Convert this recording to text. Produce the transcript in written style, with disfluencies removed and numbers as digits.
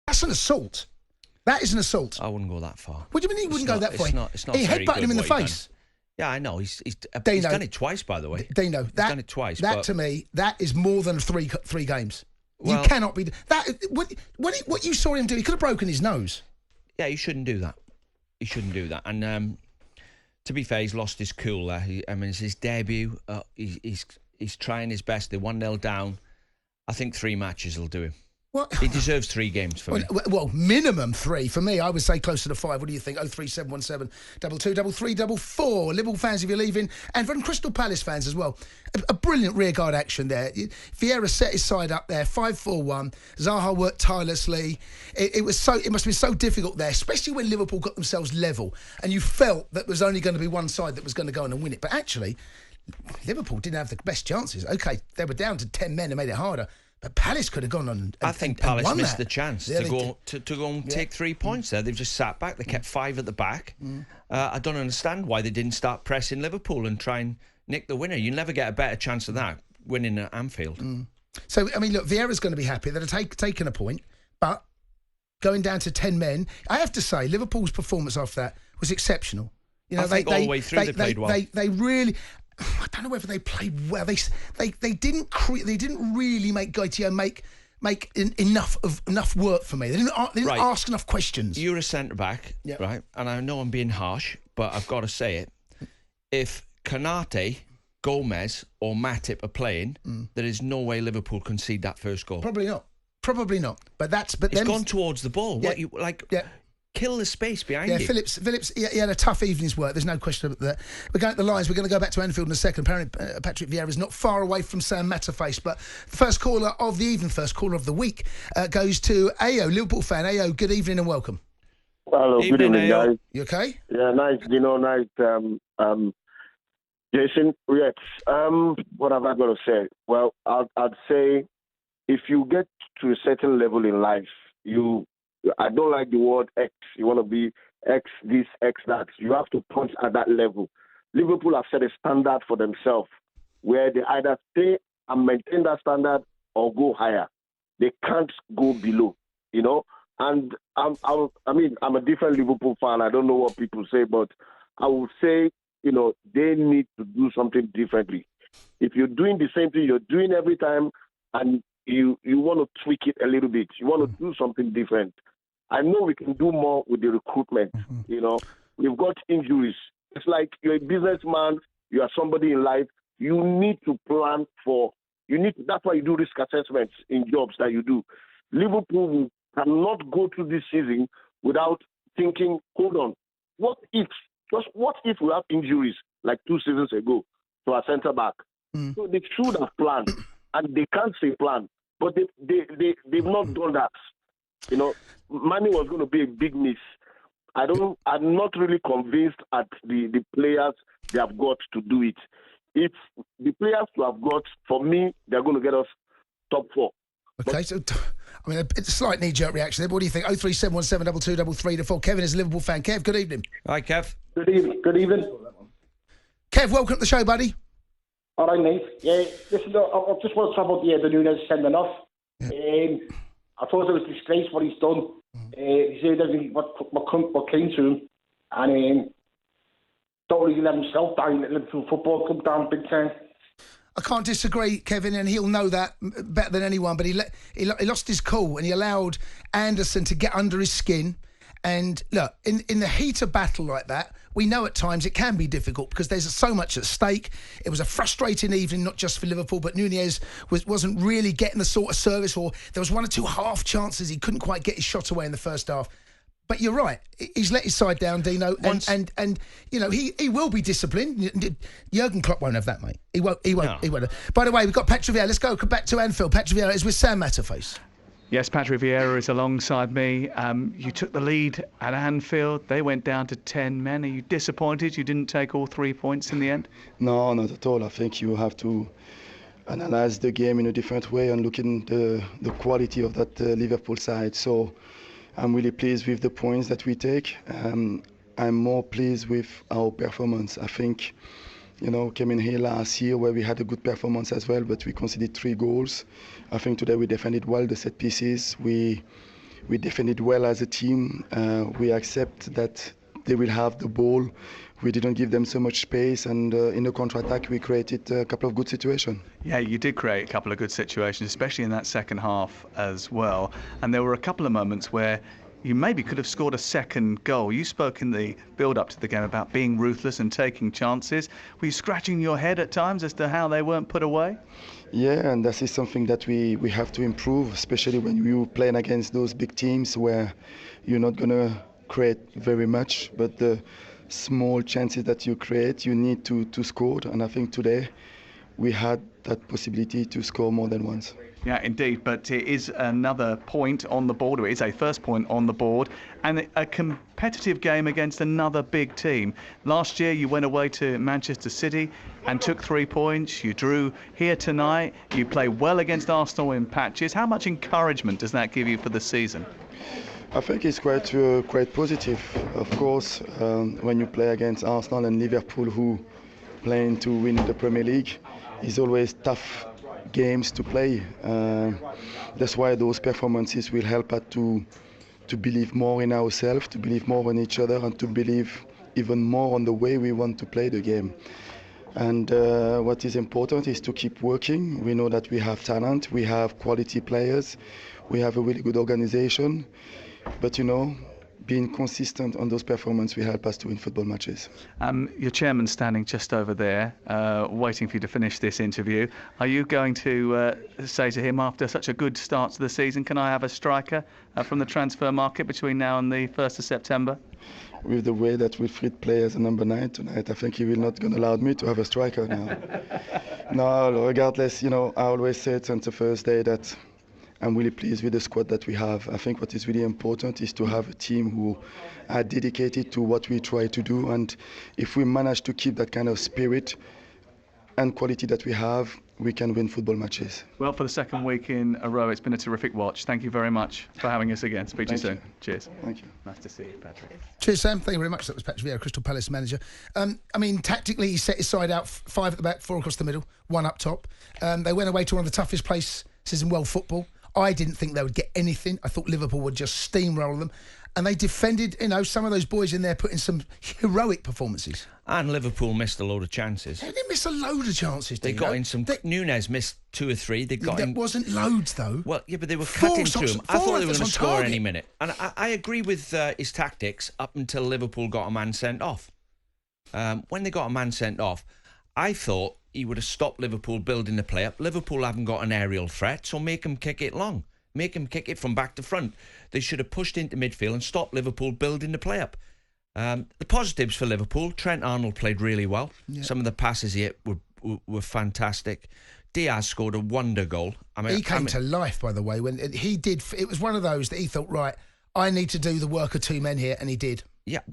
That's an assault. That is an assault. I wouldn't go that far. What do you mean he wouldn't go that far? It's not he very headbutted good him in the what he face. done. Yeah, I know. He's Dino, done it twice, by the way. Dino, He's done it twice. That but to me, that is more than three games. Well, you cannot be that. What you saw him do, he could have broken his nose. Yeah, you shouldn't do that. He shouldn't do that. And to be fair, he's lost his cool there. It's his debut. He's trying his best. They're 1-0 down. I think 3 matches will do him. What? He deserves 3 games for me. Well, minimum 3. For me, I would say closer to 5. What do you think? 03717 2233 44. Liverpool fans, if you're leaving. And from Crystal Palace fans as well. A brilliant rearguard action there. Vieira set his side up there, 5-4-1. Zaha worked tirelessly. It must have been so difficult there, especially when Liverpool got themselves level. And you felt that there was only going to be one side that was going to go on and win it. But actually, Liverpool didn't have the best chances. OK, they were down to 10 men and made it harder. But Palace could have gone on. I think Palace missed the chance to go and take 3 points there. They've just sat back. They kept 5 at the back. I don't understand why they didn't start pressing Liverpool and try and nick the winner. You never get a better chance of that winning at Anfield. So I mean, look, Vieira's going to be happy that they've taken a point, but going down to 10 men, I have to say Liverpool's performance after that was exceptional. You know, I think all the way through they played well. They really. I don't know whether they played well. They didn't really make Gaetio make enough work for me. They didn't ask enough questions. You're a centre back, right? And I know I'm being harsh, but I've got to say it. If Konate, Gomez, or Matip are playing, there is no way Liverpool concede that first goal. Probably not. But it's gone towards the ball. Yeah, what you like? Yeah. Kill the space behind you. Phillips, he had a tough evening's work. There's no question about that. We're going to the lines. We're going to go back to Anfield in a second. Apparently, Patrick Vieira is not far away from Sam Matterface. But the first caller of the evening, first caller of the week, goes to Ayo, Liverpool fan. Ayo, good evening and welcome. Hello, good evening, guys. You okay? Yeah, nice. Nice. Jason, yes. What have I got to say? Well, I'd say if you get to a certain level in life, I don't like the word X. You want to be X this, X that. You have to punch at that level. Liverpool have set a standard for themselves where they either stay and maintain that standard or go higher. They can't go below, you know. And I'm a different Liverpool fan. I don't know what people say, but I would say, you know, they need to do something differently. If you're doing the same thing you're doing every time and you want to tweak it a little bit, you want to do something different. I know we can do more with the recruitment. You know, we've got injuries. It's like you're a businessman, you are somebody in life. You need to plan that's why you do risk assessments in jobs that you do. Liverpool cannot go through this season without thinking, hold on, what if we have injuries like 2 seasons ago to our centre back? So they should have planned, and they can't say plan, but they've not done that. You know, Mane was going to be a big miss. I'm not really convinced at the players they have got to do it. If the players who have got, for me, they're going to get us top 4. Okay, so I mean, it's a slight knee-jerk reaction there. What do you think? 03717 2233 Kevin is a Liverpool fan. Kev, good evening. Hi, Kev. Good evening. Kev, welcome to the show, buddy. All right, mate. Yeah, listen, I just want to talk about the Nunez sending off. Yeah. I thought it was a disgrace what he's done. He said everything what came to him, and don't really let himself down. Let Liverpool Football Club down big time. I can't disagree, Kevin, and he'll know that better than anyone. But he lost his cool, and he allowed Anderson to get under his skin. And look, in the heat of battle like that, we know at times it can be difficult because there's so much at stake. It was a frustrating evening, not just for Liverpool, but Nunez wasn't really getting the sort of service, or there was 1 or 2 half chances he couldn't quite get his shot away in the first half. But you're right, he's let his side down, Dino, and you know he will be disciplined. Jurgen Klopp won't have that, mate. He won't. No. He won't. By the way, we've got Patrick Vieira. Let's go back to Anfield. Patrick Vieira is with Sam Matterface. Yes, Patrick Vieira is alongside me. You took the lead at Anfield. They went down to 10 men. Are you disappointed you didn't take all 3 points in the end? No, not at all. I think you have to analyze the game in a different way and look in the quality of that Liverpool side. So I'm really pleased with the points that we take. I'm more pleased with our performance. I think, you know, came in here last year where we had a good performance as well, but we conceded 3 goals. I think today we defended well the set pieces. We we defended well as a team. We accept that they will have the ball. We didn't give them so much space, and in the counter-attack we created a couple of good situations. Yeah, you did create a couple of good situations, especially in that second half as well. And there were a couple of moments where you maybe could have scored a second goal. You spoke in the build-up to the game about being ruthless and taking chances. Were you scratching your head at times as to how they weren't put away? Yeah, and that is something that we have to improve, especially when you're playing against those big teams where you're not going to create very much, but the small chances that you create, you need to score. And I think today we had that possibility to score more than once. Yeah, indeed, but it is another point on the board, or it is a first point on the board, and a competitive game against another big team. Last year you went away to Manchester City and took 3 points. You drew here tonight. You play well against Arsenal in patches. How much encouragement does that give you for the season? I think it's quite positive. Of course, when you play against Arsenal and Liverpool, who playing to win the Premier League, it's always tough games to play. That's why those performances will help us to believe more in ourselves, to believe more in each other, and to believe even more on the way we want to play the game. And what is important is to keep working. We know that we have talent, we have quality players, we have a really good organization, but being consistent on those performances will help us to win football matches. Your chairman's standing just over there, waiting for you to finish this interview. Are you going to say to him, after such a good start to the season, can I have a striker from the transfer market between now and the 1st of September? With the way that Wilfried plays as a number 9 tonight, I think he will not going to allow me to have a striker now. No, regardless, I always say it since the first day that I'm really pleased with the squad that we have. I think what is really important is to have a team who are dedicated to what we try to do, and if we manage to keep that kind of spirit and quality that we have, we can win football matches. Well, for the second week in a row, it's been a terrific watch. Thank you very much for having us again. Speak to you soon. Cheers. Thank you. Nice to see you, Patrick. Cheers, Sam. Thank you very much. That was Patrick Vieira, Crystal Palace manager. Tactically, he set his side out 5 at the back, 4 across the middle, 1 up top. They went away to one of the toughest places in world football. I didn't think they would get anything. I thought Liverpool would just steamroll them. And they defended, some of those boys in there put in some heroic performances. And Liverpool missed a load of chances. They didn't miss a load of chances. They got in some. Nunez missed 2 or 3. They got in. There wasn't loads, though. Well, yeah, but they were cutting through them. I thought they were going to score any minute. And I agree with his tactics up until Liverpool got a man sent off. When they got a man sent off, I thought he would have stopped Liverpool building the play up. Liverpool haven't got an aerial threat, so make them kick it long. Make them kick it from back to front. They should have pushed into midfield and stopped Liverpool building the play up. The positives for Liverpool, Trent Arnold played really well. Yeah. Some of the passes he hit were fantastic. Diaz scored a wonder goal. He came to life, by the way, when he did. It was one of those that he thought, right, I need to do the work of 2 men here, and he did. Yeah,